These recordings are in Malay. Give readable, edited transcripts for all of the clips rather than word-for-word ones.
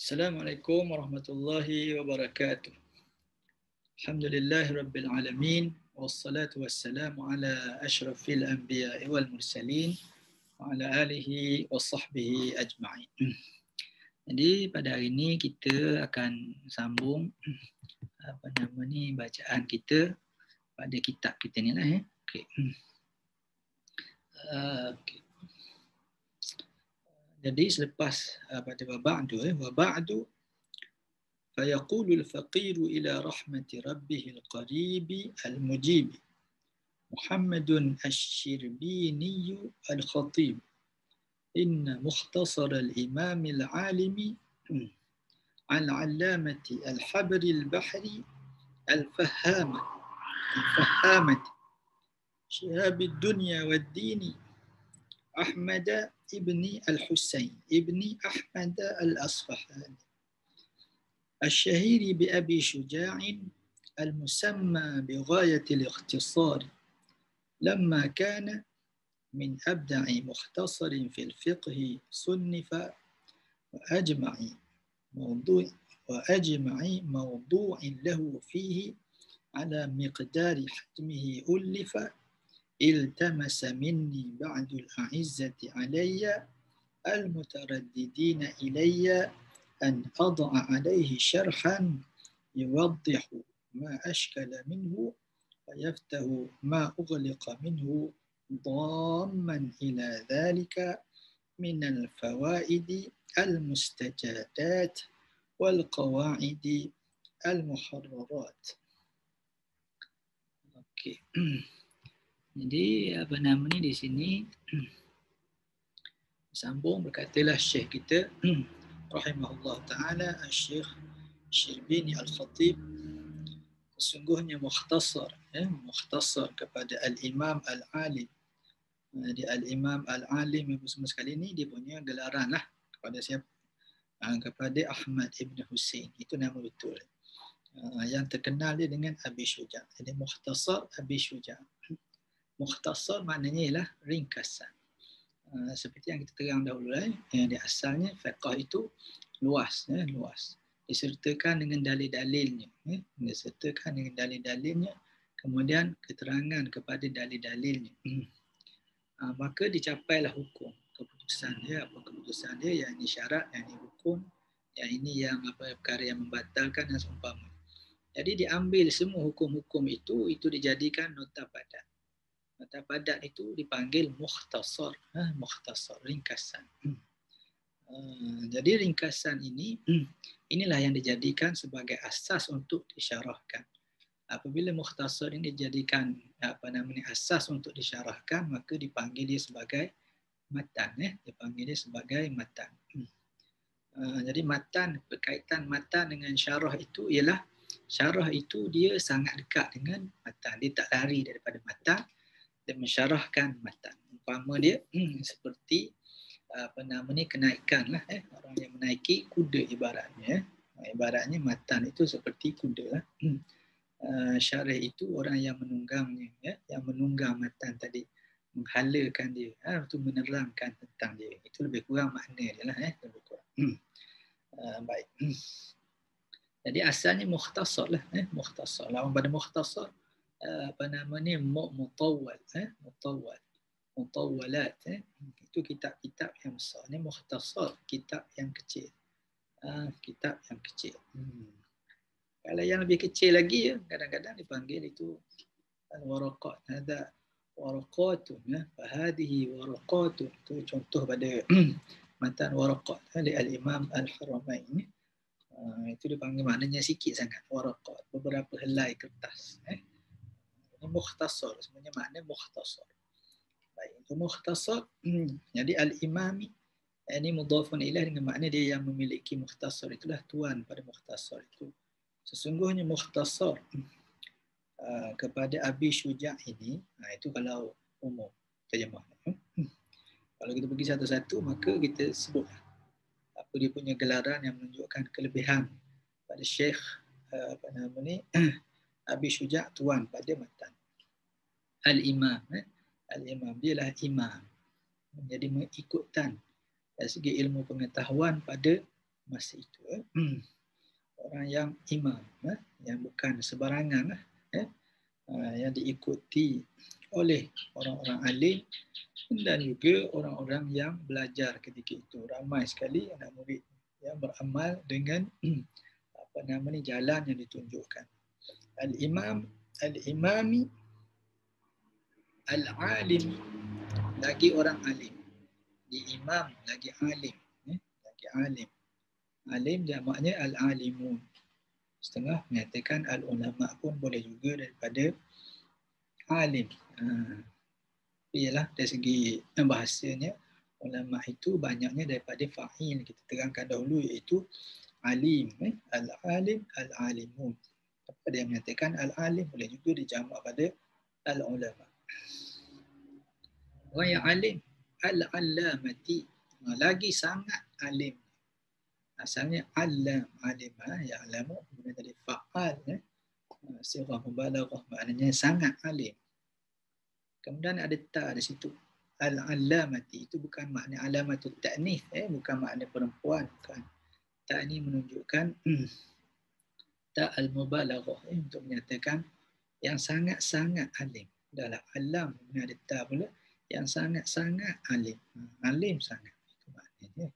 Assalamualaikum warahmatullahi wabarakatuh. Alhamdulillahi rabbil alamin wassalatu wassalamu ala asyrafil anbiya'i wal mursalin wa ala alihi wa sahbihi ajma'in. Jadi pada hari ini kita akan sambung bacaan kita pada kitab kita ni lah. Okey. Jadi selepas pada waba'du فيقول الفقير إلى رحمة ربه القريب المجيب محمد الشربيني الخطيب إن مختصر الإمام العالم العلامة الحبر البحري الفهامة شهاب الدنيا والدين أحمد ابن الحسين ابن أحمد الأصفهاني الشهير بأبي شجاع المسمى بغاية الاختصار لما كان من أبدع مختصر في الفقه صنف وأجمع موضوع له فيه على مقدار حجمه ألف التمس مني بعد الأعزة علي المترددين إلي أن أضع عليه شرحا يوضح ما أشكل منه ويفتح ما أغلق منه ضاما إلى ذلك من الفوائد المستجدات والقواعد المحررات. Okey. Jadi di sini sambung berkatalah Syekh kita rahimahullah ta'ala Syekh Syrbini Al-Khatib sesungguhnya mukhtasar kepada Al-Imam Al-Alim. Jadi Al-Imam Al-Alim yang semua sekali ni dia punya gelaran lah kepada siapa? Kepada Ahmad Ibn Husain. Itu nama betul. Yang terkenal dia dengan Abi Syuja'. Jadi mukhtasar Abi Syuja'. Mukhtasar maknanya ialah ringkasan. Seperti yang kita terang dahulu di asalnya fiqh itu luas disertakan dengan dalil-dalilnya kemudian keterangan kepada dalil-dalilnya maka dicapailah hukum keputusan dia yang ini syarat, yang ini hukum, yang ini yang perkara yang membatalkan dan seumpama. Jadi diambil semua hukum-hukum itu dijadikan nota padat. Nota padat itu dipanggil mukhtasar, ringkasan. Jadi ringkasan inilah yang dijadikan sebagai asas untuk disyarahkan. Apabila mukhtasar ini dijadikan asas untuk disyarahkan, maka dipanggil dia sebagai matan. Jadi matan, berkaitan matan dengan syarah itu ialah syarah itu dia sangat dekat dengan matan. Dia tak lari daripada matan. Dia mensyarahkan matan. Umpama dia seperti kenaikan lah. Orang yang menaiki kuda ibaratnya. Ibaratnya matan itu seperti kuda lah. Syarih itu orang yang menunggangnya, yang menunggang matan tadi, menghalakan dia, untuk menerangkan tentang dia. Itu lebih kurang makna dia lah. Lebih kurang. Baik. Jadi asalnya mukhtasar lah. Mukhtasar. Lawan pada mukhtasar mutawwalat itu kitab-kitab yang besar. Ini mukhtasar, kitab yang kecil. Kalau yang lebih kecil lagi kadang-kadang dipanggil itu al-waraqat. Ada waraqatun, fahadihi waraqatun. Itu contoh pada matan waraqat oleh al-Imam Al-Haramain. Itu dipanggil maknanya sikit sangat, waraqat, beberapa helai kertas. Ini mukhtasar, sebenarnya makna mukhtasar. Baik, itu mukhtasar. Jadi al-imami ini mudhafun ilaih dengan makna dia yang memiliki mukhtasar, itulah tuan pada mukhtasar itu. Sesungguhnya mukhtasar kepada Abi Syuja' ini, itu kalau umum terjemah. Kalau kita pergi satu-satu, maka kita sebut apa dia punya gelaran yang menunjukkan kelebihan pada Syekh Abi Syuja' tuan pada matan. Al-Imam. Al-Imam dialah imam. Menjadi mengikutkan dari segi ilmu pengetahuan pada masa itu. Orang yang imam, yang bukan sebarangan, yang diikuti oleh orang-orang alim dan juga orang-orang yang belajar ketika itu. Ramai sekali anak murid yang beramal dengan jalan yang ditunjukkan. Al-imami al-alim, lagi orang alim. Di imam lagi alim, lagi alim. Alim jamaknya al-alimun. Setengah menyatakan al-ulama pun boleh juga daripada alim. Ialah dari segi bahasanya, ulama itu banyaknya daripada fa'il. Kita terangkan dahulu iaitu alim, al-alim, al-alimun. Apa dia menyatakan al-alim boleh juga dijamak pada al-ulama. Orang yang alim, al-allamati, lagi sangat alim. Asalnya alam, alimah, ya'lamu, kemudian jadi fa'al, sirah mubalaghah, maknanya sangat alim. Kemudian ada ta di situ. Al-allamati itu bukan makna alamatut ta'nits, bukan makna perempuan, bukan. Ta ini menunjukkan ta al-mubalaghah, untuk menyatakan yang sangat-sangat alim. Dalam alam ada ta pula, yang sangat-sangat alim. Alim sangat, itu maknanya.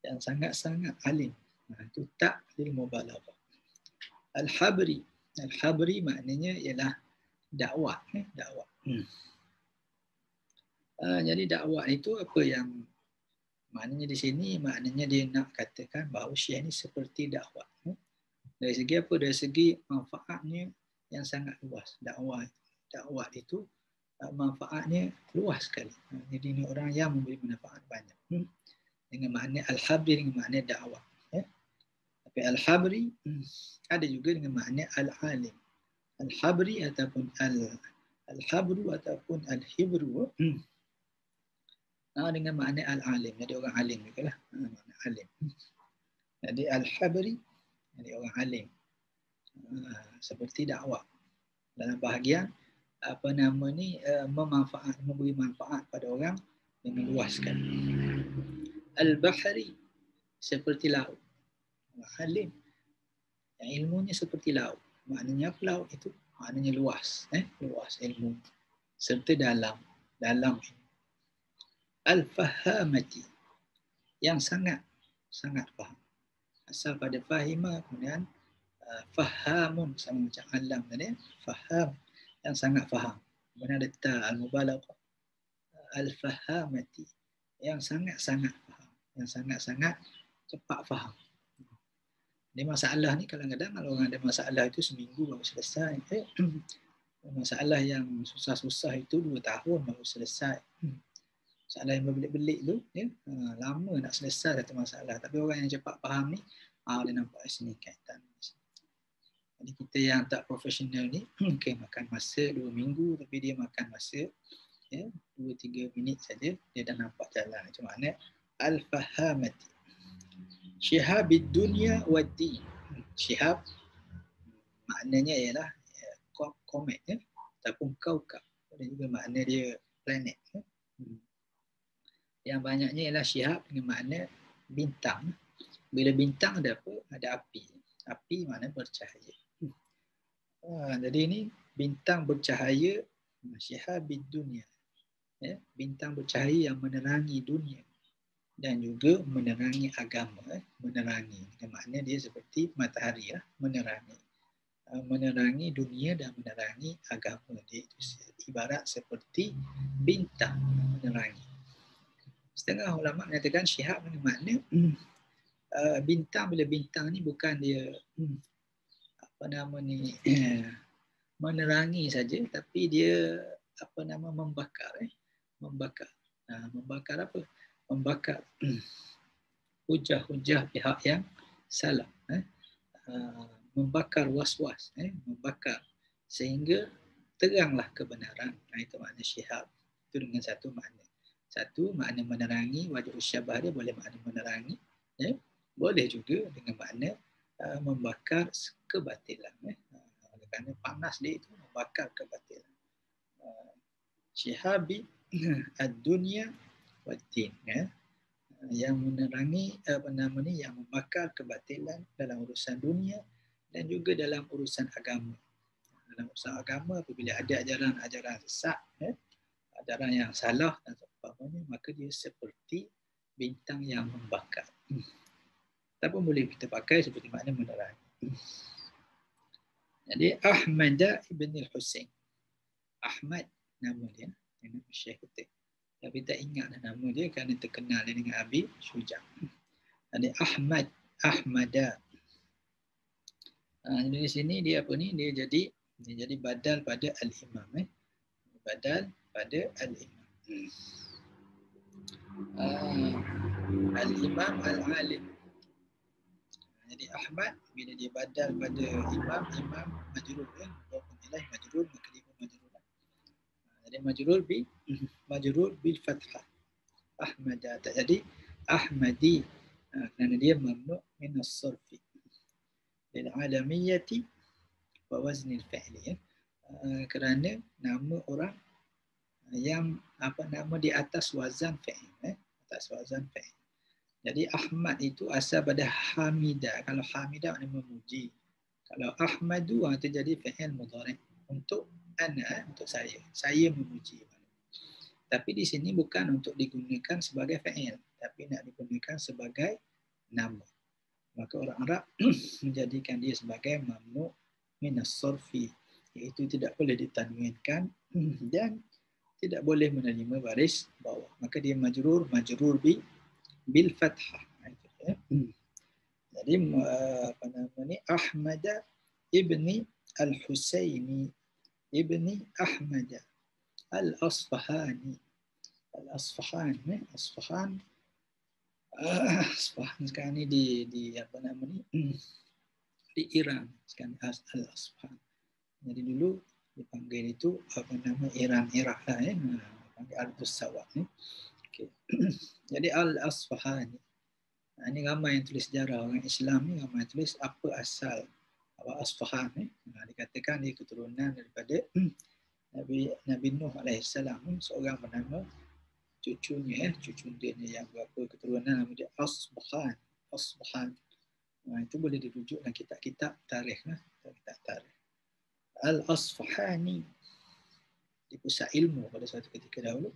Yang sangat-sangat alim. Itu ta lil mubalaghah. Al-habri. Al-habri maknanya ialah dakwah, dakwah. Jadi dakwah itu apa yang maknanya di sini, maknanya dia nak katakan bahawa Syiah ini seperti dakwah. Dari segi apa? Dari segi manfaatnya yang sangat luas. Dakwah itu manfaatnya luas sekali. Jadi ini orang yang memberi manfaat banyak. Dengan makna al-habri, dengan makna dakwah. Tapi al-habri ada juga dengan makna al-alim. Al-habri ataupun al-habru ataupun al-hibru dengan makna al-alim. Jadi orang alim juga lah. Makna alim. Jadi al-habri, jadi orang alim. Seperti dakwah. Dalam bahagian memberi manfaat pada orang dengan luas sekali. Al-bahri, seperti laut. Alim, yang ilmunya seperti laut. Maknanya apa laut itu? Maknanya luas, luas ilmu. Serta dalam ilmu. Al-fahamati, yang sangat faham. Asal pada fahimah, kemudian fahamun, sama macam alam tadi. Faham, yang sangat faham. Kemudian ada ta al-mubalaghah. Al-fahamati, yang sangat-sangat faham. Yang sangat-sangat cepat faham. Ini masalah ni kadang-kadang kalau orang ada masalah itu seminggu baru selesai. Masalah yang susah-susah itu 2 tahun baru selesai. Masalah yang berbelit-belit tu, lama nak selesai satu masalah. Tapi orang yang cepat faham ni, dia nampak sini kaitan. Jadi kita yang tak profesional ni, mungkin makan masa 2 minggu, tapi dia makan masa 2-3 minit saja, dia dah nampak jalan. Itu makna al-fahamati. Syihabid dunya wad-din. Syihab maknanya ialah komet, ataupun kaukab. Ada juga makna dia planet. Yang banyaknya ialah syihab dengan makna bintang. Bila bintang ada apa? Ada api. Api makna bercahaya. Jadi ini bintang bercahaya, syihabid dunya. Bintang bercahaya yang menerangi dunia. Dan juga menerangi agama. Menerangi. Dengan makna dia seperti matahari. Menerangi dunia dan menerangi agama. Dia itu ibarat seperti bintang menerangi. Setengah ulama mengatakan syihab dengan makna bintang, bila bintang ni bukan dia menerangi saja, tapi dia membakar. Membakar apa? Membakar hujah-hujah pihak yang salah, membakar was-was, membakar sehingga teranglah kebenaran. Itu makna syihab. Itu dengan satu makna. Satu makna menerangi, wajah syabah dia boleh makna menerangi, boleh juga dengan makna membakar kebatilan. Kerana panas dia itu membakar kebatilan. Syihabi ad-dunya wad-din. yang menerangi yang membakar kebatilan dalam urusan dunia dan juga dalam urusan agama. Dalam urusan agama, apabila ada ajaran-ajaran sesat, ajaran yang salah dan sebagainya, maka dia seperti bintang yang membakar. Ataupun boleh kita pakai seperti makna menerangi. Jadi Ahmad ibn al-Husain. Ahmad nama dia, nama Syekh kita. Tapi tak ingat nama dia kerana terkenal dengan Abi Syuja'. Jadi Ahmada. Jadi di sini dia apa ni? Dia jadi badal pada al-imam. Badal pada al-imam. Al-imam al-alim. Jadi Ahmad bila dia badal pada imam majrur walaupun ilaih majrur maka dia majrur. Jadi majrur bil fathah. Ahmad tak jadi Ahmadi kerana dia mamnu' min as-sarfi lil alamiyati wa wazn al-fi'li kerana nama orang yang nama di atas wazan fi'il atas wazan fi'il. Jadi Ahmad itu asal pada hamida. Kalau hamida maknanya memuji. Kalau Ahmadu itu jadi fi'il mudhari' untuk ana, untuk saya. Saya memuji. Tapi di sini bukan untuk digunakan sebagai fi'il, tapi nak digunakan sebagai nama. Maka orang Arab menjadikan dia sebagai mamnu' min as-sarfi, iaitu tidak boleh ditanwinkan dan tidak boleh menerima baris bawah. Maka dia majrur bil fathah. Jadi apa nama ni? Ahmad ibni al-Husaini ibni Ahmad al-Asfahani. Al-Asfahan, Asfahan sekarang ni di apa nama ni? Di Iran sekarang Al-Asfahan. Jadi dulu dipanggil itu apa nama Irak lah panggil Ardus Sawat ni. Okey. Jadi Al-Asfahani. Ini ramai yang tulis sejarah orang Islam ni, ramai yang tulis apa asal Asfahan ni. Dikatakan dia keturunan daripada Nabi Nuh alaihissalam, seorang bernama cucu dia yang berapa keturunan nama dia Asfahan. Itu boleh dirujuk dalam kitab-kitab tarikh lah, kitab tarikh. Al-Asfahani di pusat ilmu pada suatu ketika dahulu.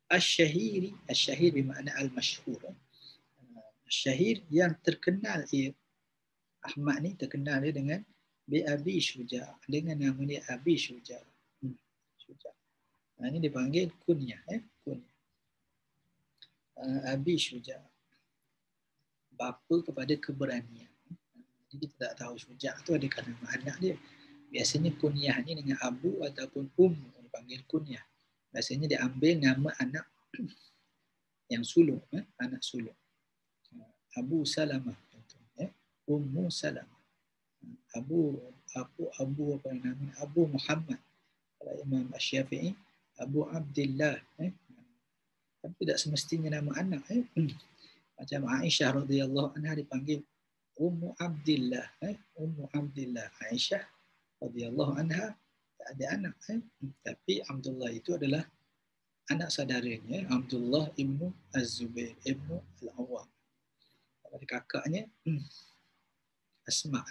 Asy-Syahiri, asy-syahir bermakna al-masyhur. Syahir yang terkenal Ahmad ni terkenal dia dengan bi Abi Syuja', dengan nama dia Abi Syuja'. Ini dipanggil kunyah kunyah. Abi Syuja', bapa kepada keberanian. Jadi kita tak tahu Syuja' tu ada nama anak dia. Biasanya kunyah ni dengan abu ataupun dipanggil kunyah. Biasanya dia ambil nama anak yang sulung, anak sulung. Abu Salamah, Ummu Salamah, Abu apa nama? Abu Muhammad. Kalau Imam Asy-Syafi'i, Abu Abdillah. Tapi tidak semestinya nama anak. Macam Aisyah radhiyallahu anha dipanggil Ummu Abdillah. Ummu Abdillah. Aisyah radhiyallahu anha tak ada anak. Tapi Abdullah itu adalah anak saudaranya, Abdullah ibnu Az-Zubair ibnu Al-Awwam. Pada kakaknya Asma.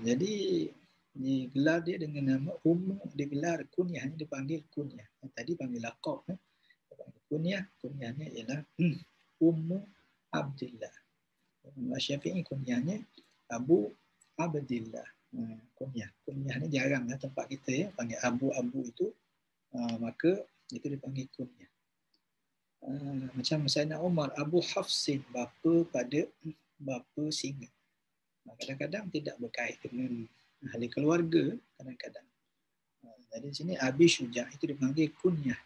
Jadi digelar dia dengan nama Ummu, digelar kunyahnya dipanggil kunyah. Tadi panggil laqab. Kunyahnya ialah Ummu Abdillah. Syafi'i kunyahnya Abu Abdillah. Kunyah ni jaranglah tempat kita panggil abu itu. Maka itu dipanggil kunyah. Macam Sayyidina Umar, Abu Hafsin, bapa singa. Kadang-kadang tidak berkait dengan ahli keluarga, kadang-kadang. Jadi di sini Abi Syuja' itu dipanggil kunyah.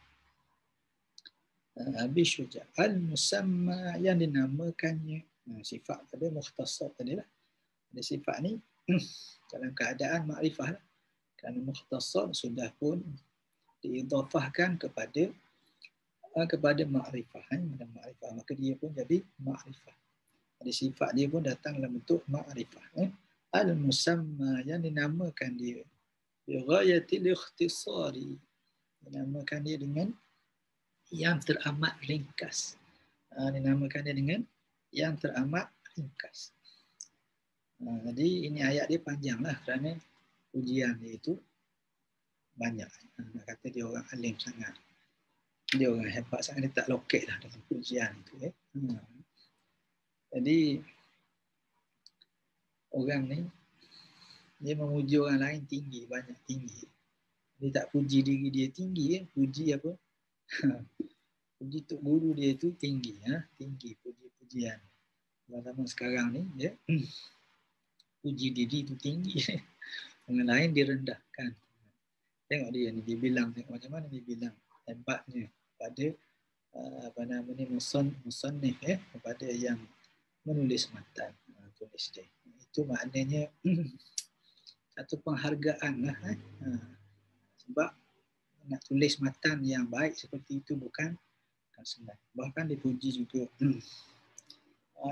Abi Syuja' al-musamma yang dinamakannya. Sifat pada mukhtasar tadi lah. Ada sifat ni dalam keadaan makrifah lah. Kerana mukhtasar sudah pun diidhafahkan kepada makrifah. Maka dia pun jadi makrifah. Ada sifat dia pun datang dalam bentuk makrifah. Al-musamma yang dinamakan dia bi ghayatil ikhtisari, dinamakan dia dengan yang teramat ringkas. dinamakan dia dengan yang teramat ringkas. Jadi ini ayat dia panjang lah kerana ujian dia itu banyak. Nak kata dia orang alim sangat. Dia orang hebat sangat, dia tak lokek lah dalam ujian itu. Jadi orang ni dia memuji orang lain tinggi, banyak tinggi. Dia tak puji diri dia tinggi, puji apa? Puji tok guru dia tu tinggi, tinggi puji-pujian. Zaman sekarang ni dia puji diri tu tinggi. Orang lain direndahkan. Tengok dia ni, dia bilang tengok macam mana dia bilang hebatnya pada musannif kepada yang menulis matan, tulis dia. Itu maknanya satu penghargaan lah. Sebab nak tulis matan yang baik seperti itu bukan senang. Bahkan dipuji juga.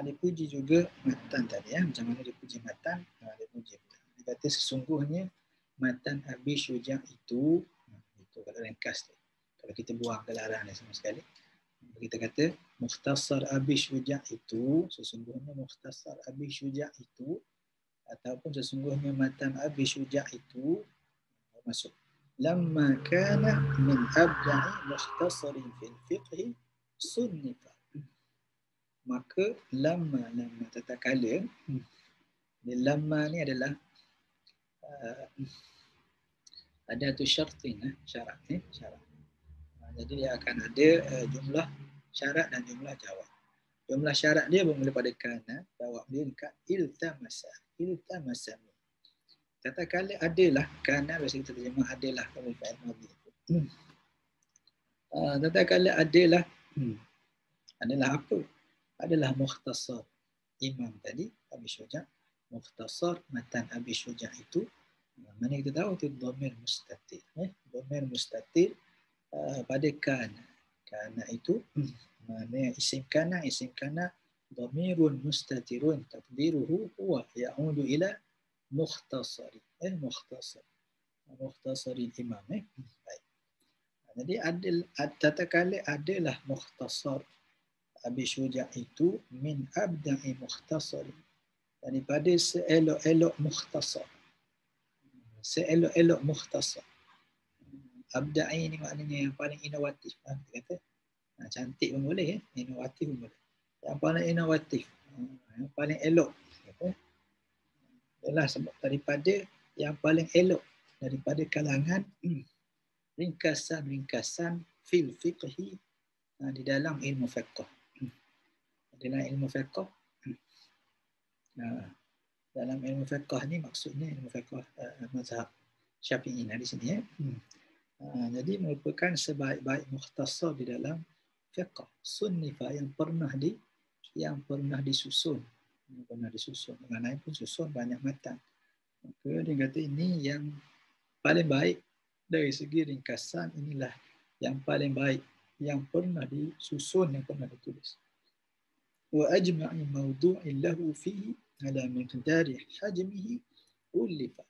Dipuji juga matan tadi. Macam mana dipuji matan? Dipuji. Dia kata sesungguhnya matan Abi Syuja' itu kalau ringkas tu. Kalau kita buang kelarang dia sama sekali. Kita kata Mukhtasar Abi Syuja' itu, sesungguhnya Mukhtasar Abi Syuja' itu, ataupun sesungguhnya matan Abi Syuja' itu masuk lamma kana min abda'i mukhtasarin fil fiqhi sunnifa. Maka lamma tatkala lamma ni adalah ada tu syartin, syarat. Jadi dia akan ada jumlah syarat dan jumlah jawab. Jumlah syarat dia bermula pada kana, jawab dia dekat iltamasa. Tatkala adalah kana, biasa kita terjemah adalah kalau fa'il madhi. Tatkala adalah apa? Adalah mukhtasar imam tadi Abi Syuja', mukhtasar matan Abi Syuja' itu. Mana kita tahu itu dhamir mustatir. Dhamir mustatir pada kana itu mana isim kana dhamirun mustatirun taqdiruhu huwa ya'udu ila mukhtasari mukhtasari imam. Baik. Jadi tatkala adalah mukhtasar Abi Syuja' itu min abda'i mukhtasari, daripada seelok-elok mukhtasar. Seelok-elok mukhtasar. Abda'i ni maknanya yang paling inovatif. Kata cantik pun boleh, inovatif pun boleh. Yang paling inovatif, yang paling elok. Adalah sebab daripada yang paling elok daripada kalangan ringkasan fil fiqhi, di dalam ilmu fiqh. Dalam ilmu fiqh, dalam ilmu fiqh ni maksudnya ilmu fiqh mazhab Syafi'i di sini. Jadi merupakan sebaik-baik mukhtasar di dalam fiqh sunnifa yang pernah disusun. Mengenai pun susun banyak matan. Maka dia kata ini yang paling baik dari segi ringkasan, inilah yang paling baik yang pernah disusun, yang pernah ditulis. Wa ajma'i mawdu'in lahu fihi ala miqdari hajmihi ulifa.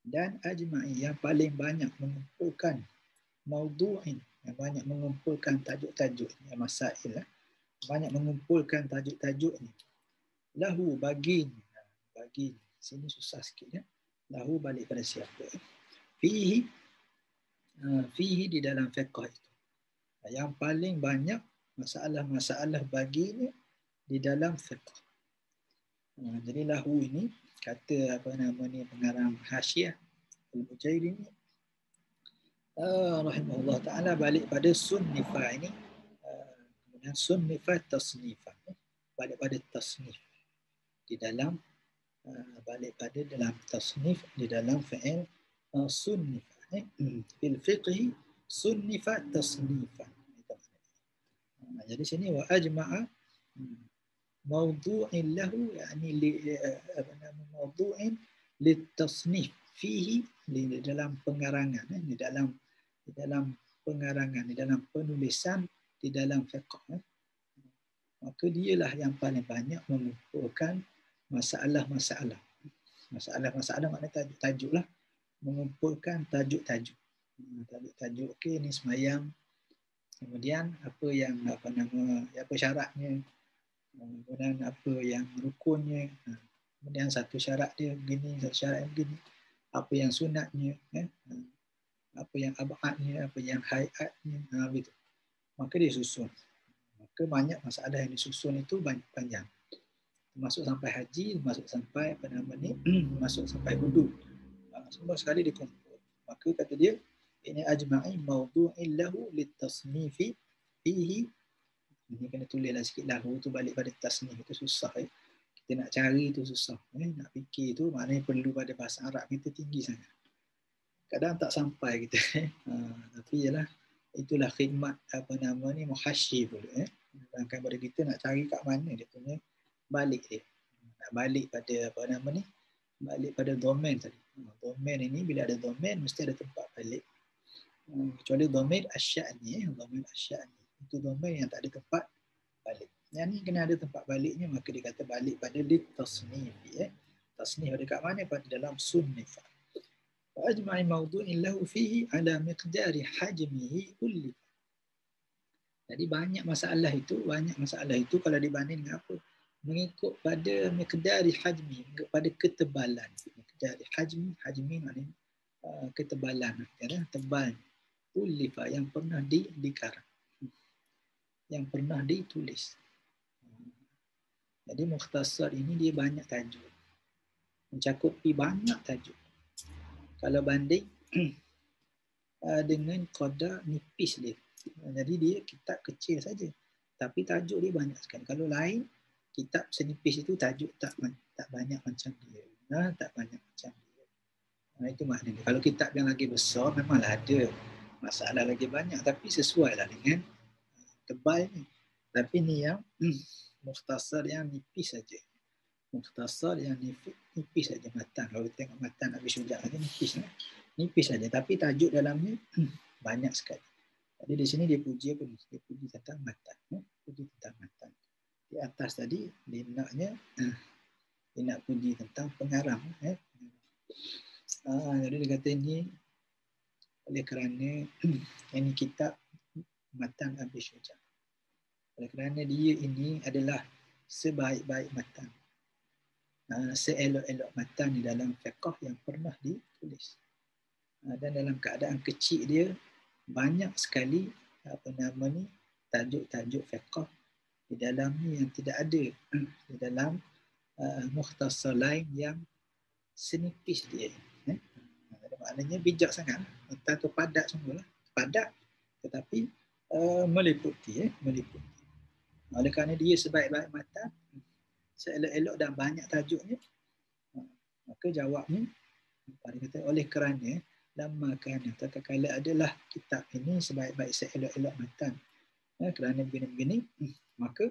Dan ajma'i yang paling banyak mengumpulkan mawdu'in, yang banyak mengumpulkan tajuk-tajuk, yang masail, banyak mengumpulkan tajuk-tajuknya. Lahu bagi sini susah sikit. Lahu balik pada siapa? Fihi di dalam fiqh itu. Yang paling banyak masalah-masalah baginya di dalam fiqh. Jadi lahu ini kata pengarang Hasyiah Al-Bujairi ni rahimahullah ta'ala balik pada sunnifa ini, kemudian sunnifa tasnifah, balik pada tasnif di dalam balik pada dalam tasnif di dalam fi'il sunnifa fil fiqhi sunnifa tasnifan. Jadi sini wa ajma'a mawdu'in lahu, yakni mawdu'in litasnif fihi, di dalam pengarangan, di dalam pengarangan, di dalam penulisan di dalam fiqh. Maka dialah yang paling banyak mengumpulkan masalah-masalah maknanya tajuk-tajuk lah, mengumpulkan tajuk-tajuk. Tajuk-tajuk, okey, ni semayang Kemudian apa syaratnya, kemudian apa yang rukunnya, kemudian satu syarat dia begini, satu syarat begini, apa yang sunatnya, apa yang abadnya, apa yang hayatnya, begitu. Maka dia susun. Maka banyak masalah yang disusun itu panjang. Masuk sampai haji, masuk sampai masuk sampai wudu. Semua sekali dikumpul. Maka kata dia, ini ajma'i mawdu'in lahu litasnifi fihi. Ini kena tulislah sikit lahu tu balik pada tasnif itu susah. Kita nak cari tu susah. Nak fikir tu maknanya perlu pada bahasa Arab kita tinggi sangat. Kadang tak sampai kita. Tapi ialah itulah khidmat muhasyi pula. Sedangkan pada kita nak cari kat mana dia punya balik dia. Nak balik pada balik pada domain tadi. Domain ini bila ada domain mesti ada tempat balik. Kecuali domain asya'ni, itu domain yang tak ada tempat balik. Yang ni kena ada tempat baliknya, maka dia kata balik pada litasnif. Tasnif ada kat mana? Pada dalam sunnif. Ajma'i mawdu'in lahu fihi ala miqdari hajmihi kulli. Jadi banyak masalah itu kalau dibanding dengan apa? Mengikut pada miqdari hajmi, mengikut pada ketebalan. Miqdari hajmi maknanya ketebalan, tebal. Ulifa yang pernah dikarang, yang pernah ditulis. Jadi mukhtasar ini dia banyak tajuk, mencakupi banyak tajuk. Kalau banding dengan qada nipis dia, jadi dia kitab kecil saja, tapi tajuk dia banyak sekali. Kalau lain kitab senipis itu tajuk tak banyak macam dia, tak banyak macam dia. Itu maknanya. Kalau kitab yang lagi besar memanglah ada masalah lagi banyak, tapi sesuailah dengan tebalnya. Tapi ni yang mukhtasar yang nipis saja. Mukhtasar yang nipis saja matan. Kalau kita tengok matan Abi Syuja' lagi nipis saja, tapi tajuk dalamnya banyak sekali. Jadi di sini dia puji apa ni? Dia puji tentang matan. Puji tentang matan. Di atas tadi dia nak puji tentang pengarang. Jadi dia kata ini oleh kerana ini kitab matan Abi Syuja'. Oleh kerana dia ini adalah sebaik-baik matan, seelok-elok matan di dalam fiqh yang pernah ditulis. Dan dalam keadaan kecil dia banyak sekali tajuk-tajuk fiqh di dalam ni yang tidak ada di dalam mukhtasar lain yang senipis dia. Maknanya bijak sangat. Matan tu padat semualah. Padat tetapi meliputi. Oleh kerana dia sebaik-baik matan, seelok-elok dan banyak tajuknya, maka jawabnya dia kata oleh kerana lama kerana tatkala adalah kitab ini sebaik-baik seelok-elok matan, kerana begini-begini, maka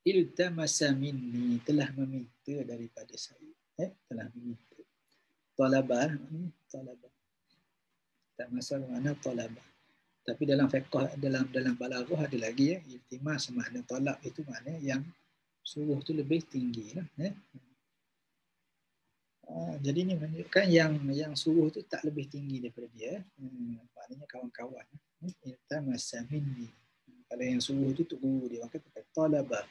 iltamasa minni, telah meminta daripada saya, telah meminta. Talabah, tak masalah makna talabah. Tapi dalam fiqh, dalam balaghah ada lagi iltimas, makna talab itu makna yang suruh tu lebih tinggi lah. Jadi ini menunjukkan yang suruh tu tak lebih tinggi daripada dia. Maknanya kawan-kawan. Iltamasa minni. Kalau yang suruh tu guru dia, maka pakai talabah.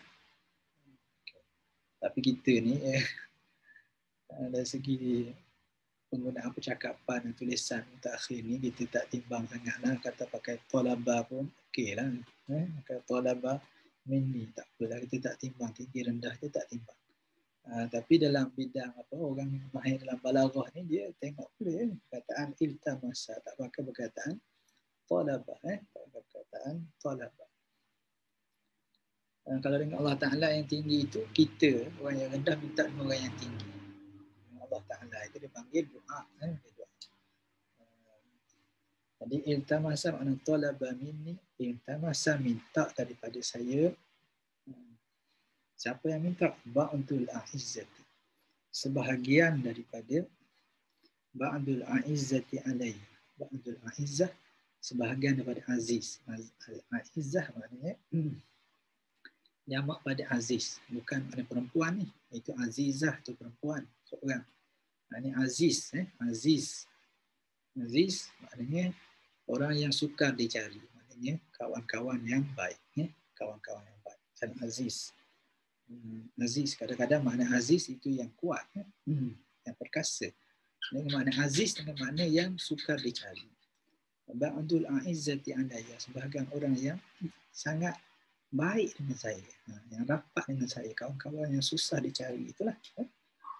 Tapi kita ni dari segi penggunaan percakapan dan tulisan mutakhir ni kita tak timbang sangatlah. Kata pakai talaba pun okeylah. Pakai talaba minni tak apalah, kita tak timbang, tinggi rendah kita tak timbang. Tapi dalam bidang orang mahir dalam balaghah ni dia tengok boleh perkataan iltamasa, tak pakai perkataan talaba, tak pakai perkataan talaba. Kalau dengan Allah Ta'ala yang tinggi itu, kita orang yang rendah minta dengan orang yang tinggi. Allah Ta'ala itu dipanggil doa. Jadi iltamasa makna talaba minni, iltamasa minta daripada saya. Siapa yang minta? Ba'dul a'izzati, sebahagian daripada ba'dul a'izzati alai. Ba'dul a'izzah, sebahagian daripada aziz. Al-a'izzah maknanya jamak pada aziz, bukan pada perempuan ni. Itu azizah tu perempuan seorang. Ini aziz, aziz. Aziz maknanya orang yang sukar dicari. maknanya kawan-kawan yang baik, ya. Kawan-kawan yang baik. Al-Aziz. Aziz, kadang-kadang makna Aziz itu yang kuat, ya. Yang perkasa. Dengan makna Aziz dengan makna yang sukar dicari. Ba'dul a'izzati alayya, sebahagian orang yang sangat baik dengan saya, yang rapat dengan saya, kawan-kawan yang susah dicari, itulah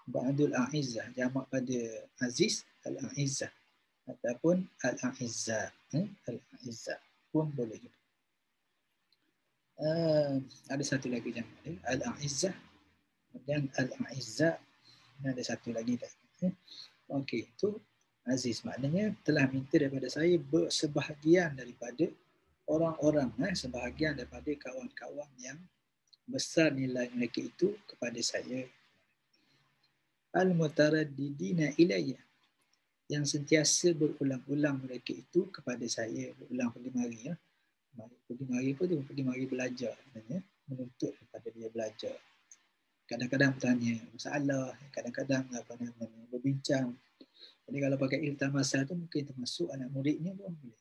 ba'dul a'izzah, jamak pada aziz al-a'izzah ataupun al-a'izzah, al-a'izzah pun boleh juga. Ada satu lagi jamak dia, al-a'izzah dan al-a'izzah, ada satu lagi tadi. Okey, itu aziz maknanya telah minta daripada saya sebahagian daripada orang-orang, sebahagian daripada kawan-kawan yang besar nilai mereka itu kepada saya. Al-mutaraddidina ilayya, yang sentiasa berulang-ulang mereka itu kepada saya, berulang pergi mari, ya. Pergi mari apa tu? Pergi mari belajar, sebenarnya menuntut kepada dia belajar. Kadang-kadang bertanya masalah, kadang-kadang berbincang. Jadi kalau pakai iltimasah tu mungkin termasuk anak muridnya pun boleh.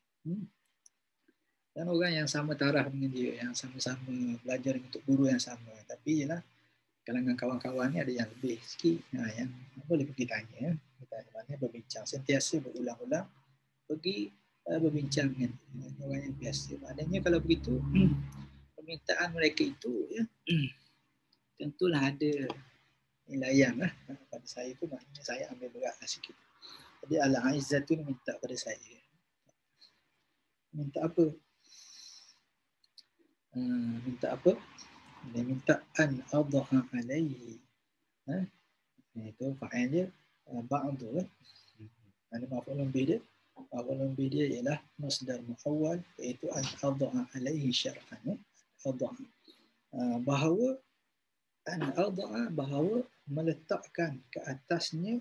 Dan orang yang sama taraf dengan dia, yang sama-sama belajar untuk guru yang sama. Tapi ialah kalangan kawan-kawan ni ada yang lebih sikit, yang boleh pergi tanya. Kita mana berbincang, sentiasa berulang-ulang pergi berbincang dengan orang yang biasa. Maknanya kalau begitu, permintaan mereka itu, ya, tentulah ada nilaian lah. Pada saya itu maknanya saya ambil berat sikit. Jadi Al-A'izzah tu minta pada saya. Minta apa? Minta apa? Dia minta an adha alaihi. Itu fa'il dia ba'du. Ada maf'ulun bih dia. Maf'ulun bih dia ialah masdar muawwal, iaitu an adha alaihi syar'an. Adha. Bahawa an adha, bahawa meletakkan ke atasnya,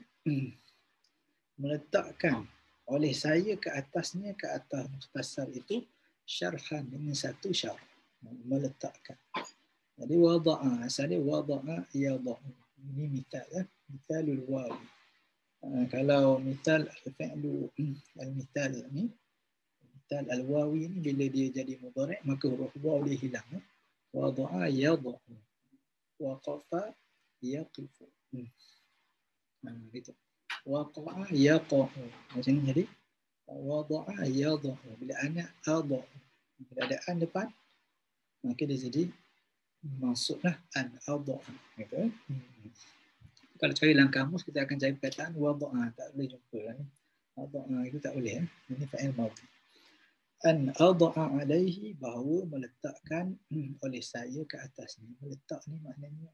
meletakkan oleh saya ke atasnya, ke atas mukhtasar itu syarhan, dengan satu syarh, meletakkan. Jadi wada'a, asalnya wada'a yada'a. Ini misal, ya, misalul wawi. Kalau misal al-fi'lu al-misal ni, misal al-wawi ni bila dia jadi mudhari' maka huruf waw dia hilang. Wada'a yada'a, waqafa yaqifu. Gitu. Waqa'a yaqa'u. Macam ni jadi wada'a yada'a. Bila anak adha, bila ada an depan, maka dia jadi masuklah an adha. Gitu. Kalau cari dalam kamus kita akan cari perkataan wada'a, tak boleh jumpa ni. Wada'a itu tak boleh. Ini fa'il madhi. An adha alaihi, bahawa meletakkan oleh saya ke atasnya. Meletak ni maknanya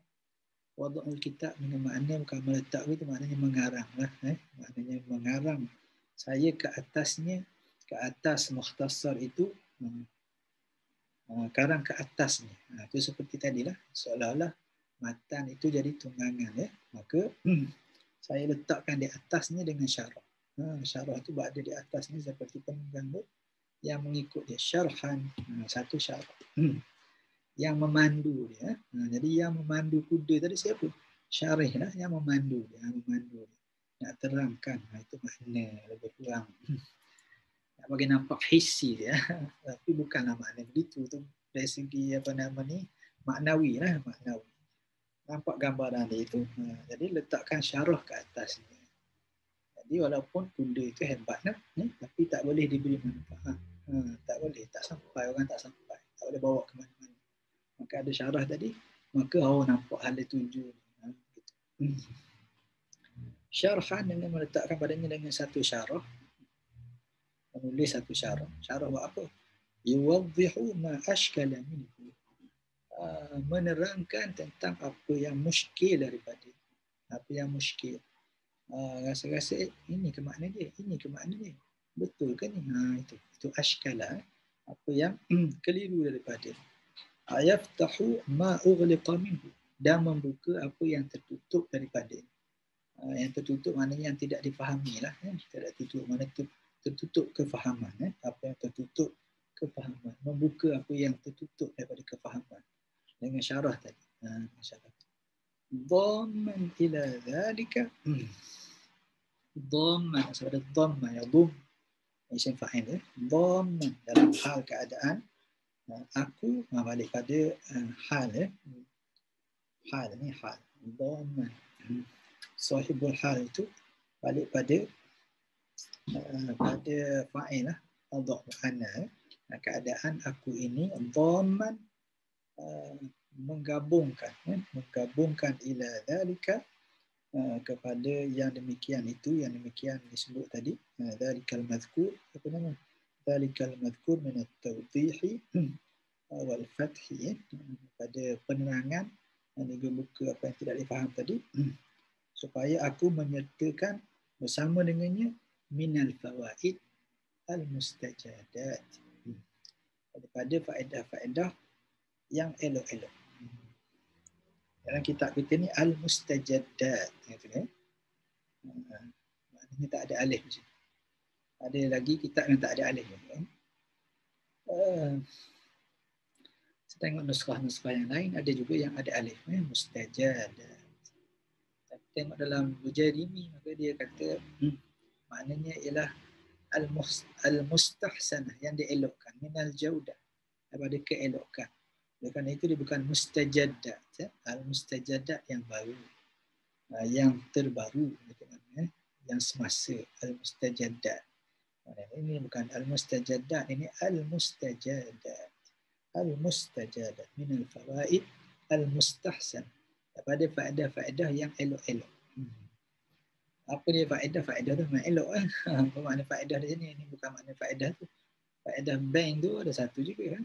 wada'ul kitab dengan makna bukan meletak itu maknanya mengarang lah, maknanya mengarang saya ke atasnya, ke atas mukhtasar itu, karang ke atasnya. Itu seperti tadilah, seolah-olah matan itu jadi tunggangan, ya. Maka saya letakkan di atasnya dengan syarah. Syarah itu berada di atasnya seperti penunggang yang mengikut dia, syarhan, satu syarah. Yang memandu dia. Jadi yang memandu kuda tadi siapa? Syarih lah yang memandu dia. Nak terangkan. Itu makna lebih kurang. Nak bagi nampak hissi dia. Tapi bukanlah makna begitu. Itu dari segi maknawi lah. Maknawi. Nampak gambaran dia itu. Jadi letakkan syarah ke atasnya. Jadi walaupun kuda itu hebat lah. Tapi tak boleh diberi manfaat. Tak boleh. Tak sampai. Orang tak sampai. Tak boleh bawa ke mana-mana. Maka ada syarah tadi, maka nampak hal tuju. Syarhan dengan meletakkan padanya dengan satu syarah, menulis satu syarah. Syarah buat apa? Yuwaddihu ma ashkala minhu. Menerangkan tentang apa yang muskil daripada. Apa yang muskil. Rasa-rasa ini ke makna dia, ini ke makna dia. Betul ke ni? Itu ashkala. Apa yang keliru daripada. Ayaftahu ma ughliqa minhu, dan membuka apa yang tertutup daripada. Yang tertutup maknanya yang tidak difahami lah. Tidak tertutup maknanya tertutup kefahaman. Apa yang tertutup kefahaman. Membuka apa yang tertutup daripada kefahaman. Dengan syarah tadi. Syarah. Dhamman ila dhalika. Dhamman. Sebab dhamman ya dhum. isim fa'il ya, dhamman dalam hal keadaan aku balik pada hal ya, hal ni hal dhamman, sahibul hal itu balik pada fa'il lah, adha ana, keadaan aku ini dhamman menggabungkan ila dzalika kepada yang demikian itu, yang demikian disebut tadi, dzalikal mazkur, apa nama, dzalikal mazkur min at-tawdih wal fath, pada penerangan dan juga buka apa yang tidak difaham tadi, supaya aku menyertakan bersama dengannya minal fawaid al-mustajadat, daripada faedah-faedah yang elok-elok. Dalam kitab kita ni al-mustajadat, maknanya tak ada alif di situ. Ada lagi kitab yang tak ada alif. Saya tengok nuskah-nuskah yang lain ada juga yang ada alif, mustajadat. Tapi tengok dalam Bujairimi, maka dia kata maknanya ialah al-mustahsanah, yang dielokkan, minal jaudah, daripada keelokan. Oleh kerana itu dia bukan mustajadat, al-mustajadat yang baru, yang terbaru, yang semasa, al-mustajadat. Ini bukan al-mustajadat, ini al-mustajadat. Al-mustajadat minal fawaid al-mustahsan, daripada faedah-faedah yang elok-elok. Apa dia faedah? Faedah tu memang elok. Apa makna faedah di sini? Ini bukan makna faedah tu. Faedah bank tu ada satu juga kan.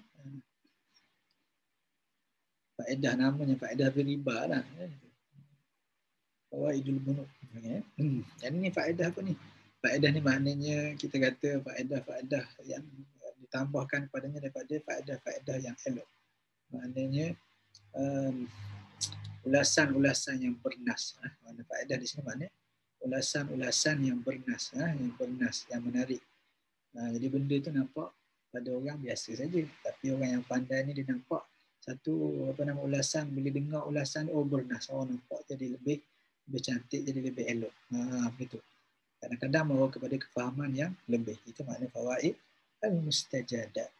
Faedah namanya faedah riba lah. Fawaidul bunuk. Dan ni faedah apa ni? Faedah ni maknanya kita kata faedah-faedah yang ditambahkan kepadanya daripada faedah-faedah yang elok. Maknanya ulasan-ulasan yang bernas. Makna faedah di sini maknanya ulasan-ulasan yang bernas, yang menarik. Jadi benda tu nampak pada orang biasa saja, tapi orang yang pandai ni dia nampak satu ulasan, bila dengar ulasan bernas, nampak jadi lebih cantik, jadi lebih elok. Begitu. Kadang-kadang membawa kepada kefahaman yang lebih. Itu makna fawaid al-mustajadat.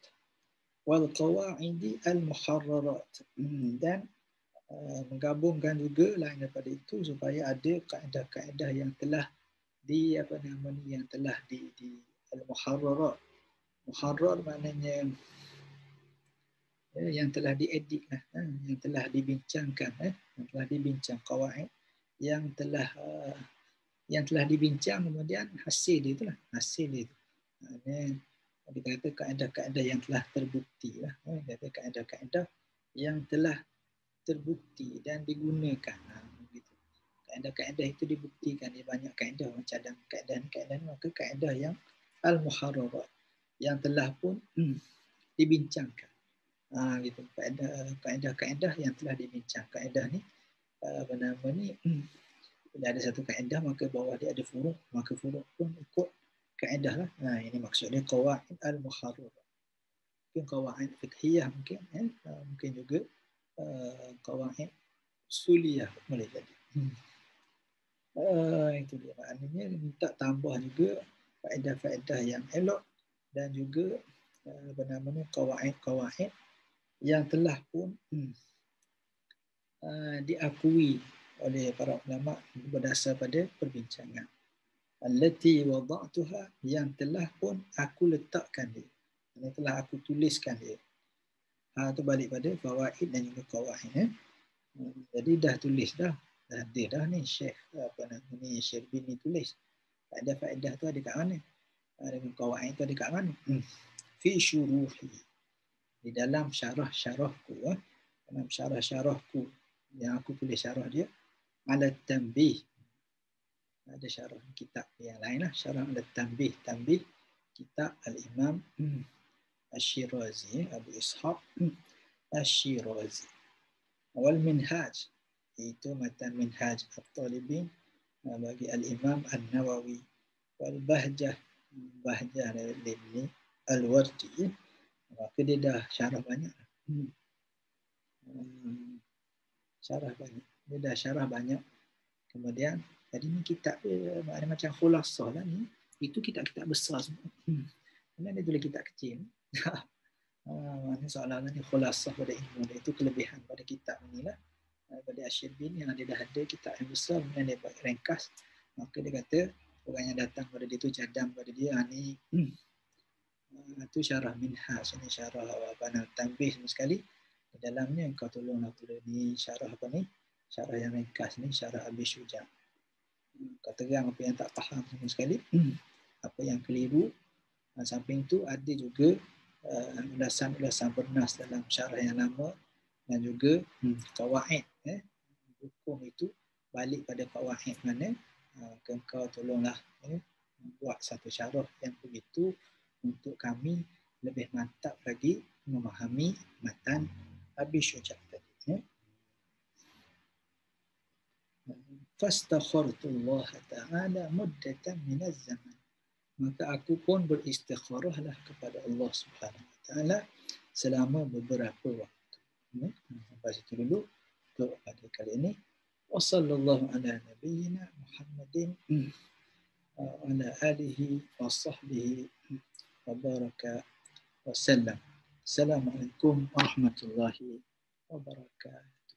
Wal qawaidi al-muharrarat. Dan menggabungkan juga lain daripada itu supaya ada kaedah-kaedah yang telah yang telah di al-muharrarat. Muharrar maknanya yang telah diedit lah, yang telah dibincangkan, yang telah dibincang, qawaid yang telah dibincang, kemudian hasil dia itulah, hasil dia itu. Dikata kaedah-kaedah yang telah terbukti lah, kata kaedah-kaedah yang telah terbukti dan digunakan. Begitu. Kaedah-kaedah itu dibuktikan, dia banyak kaedah, macam ada kaedah ni, maka kaedah yang al-muharrarat, yang telah pun dibincangkan. Gitu. Kaedah-kaedah yang telah dibincang. Kaedah ni apa nama ni, bila ada satu kaedah maka bawah dia ada furuk, maka furuk pun ikut kaedah lah. Ini maksudnya qawaid al-muharrarat. Mungkin qawaid fiqhiyah, mungkin juga qawaid usuliyah boleh jadi. Itu dia maknanya, minta tambah juga faedah-faedah yang elok dan juga qawaid yang telah pun diakui oleh para ulama berdasar pada perbincangan. Allati wada'tuha, yang telah pun aku letakkan dia, yang telah aku tuliskan dia. Itu balik pada fawaid dan juga qawaid. Jadi dah tulis dah ada dah ni Syekh Syekh Bini tulis. Faedah-faedah tu ada kat mana? Dengan qawaid tu ada kat mana? Fi syuruhi, di dalam syarah-syarahku, dalam syarah-syarahku yang aku tulis syarah dia, ala tanbih. Ada syarah kitab yang lain lah, syarah ala tanbih, kitab al-Imam Asy-Syirazi, Abu Ishaq Asy-Syirazi. Wal minhaj, itu matan minhaj at-talibin bagi al-Imam An-Nawawi. Wal bahjah dari al-Wardi, maka dia dah syarah banyak. Dia dah syarah banyak. Kemudian tadi ni kitab dia macam khulasah lah ni. Itu kitab-kitab besar semua. Mana ada kitab kecil. Ini soalan ni khulasah pada ilmu dia. Itu kelebihan pada kitab ni lah. Pada Asy-Syibini yang dia dah ada kitab yang besar, kemudian dia buat ringkas. Maka dia kata orang yang datang pada dia tu cadang pada dia ni itu syarah Minhaj, ini syarah Banal Tanbih sama sekali. Di dalamnya engkau tolonglah tulis ni syarah apa ni? Syarah yang ringkas ni, syarah Abi Syuja'. Kau terang apa yang tak faham sama sekali, apa yang keliru. Samping itu ada juga ulasan-ulasan bernas dalam syarah yang lama dan juga qawaid. Hukum itu balik pada qawaid mana. Engkau tolonglah buat satu syarah yang begitu untuk kami lebih mantap lagi memahami matan Abi Syuja' tadi. Fastakhartullah ta'ala muddatan minaz zaman. Maka aku pun beristikharahlah kepada Allah Subhanahu Wa Taala selama beberapa waktu. Sampai situ dulu untuk pada kali ini. Wassallallahu ala nabiyyina Muhammadin wa ala alihi wa sahbihi wa baraka wa sallam. Assalamualaikum warahmatullahi wabarakatuh.